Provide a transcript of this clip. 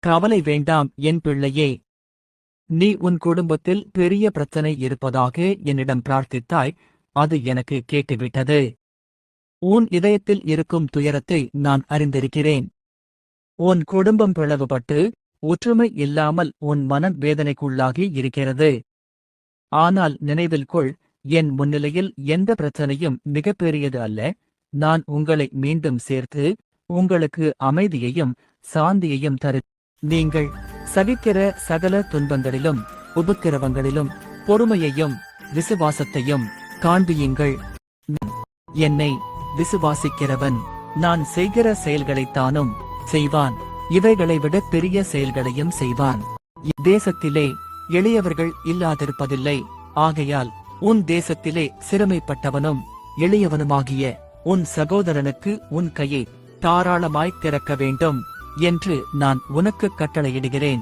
கவலை வேண்டாம் என் பிள்ளையே. நீ உன் குடும்பத்தில் பெரிய பிரச்சனை இருப்பதாக என்னிடம் பிரார்த்தித்தாய், அது எனக்கு கேட்டுவிட்டது. உன் இதயத்தில் இருக்கும் துயரத்தை நான் அறிந்திருக்கிறேன். உன் குடும்பம் பிளவுபட்டு ஒற்றுமை இல்லாமல் உன் மனம் வேதனைக்குள்ளாகி இருக்கிறது. ஆனால் நினைவில் கொள், என் முன்னிலையில் எந்த பிரச்சனையும் மிகப்பெரியது அல்ல. நான் உங்களை மீண்டும் சேர்த்து உங்களுக்கு அமைதியையும் சாந்தியையும் தரு. நீங்கள் சகிக்கிற சகல துன்பங்களிலும் உபத்திரவங்களிலும் பொறுமையையும் விசுவாசத்தையும் காண்பியுங்கள். என்னை விசுவாசிக்கிறவன் நான் செய்கிற செயல்களைத்தானும் செய்வான், இவைகளை விட பெரிய செயல்களையும் செய்வான். தேசத்திலே எளியவர்கள் இல்லாதிருப்பதில்லை. ஆகையால் உன் தேசத்திலே சிறுமைப்பட்டவனும் எளியவனுமாகிய உன் சகோதரனுக்கு உன் கையை தாராளமாய் திறக்க வேண்டும் என்று நான் உனக்கு கட்டளையிடுகிறேன்.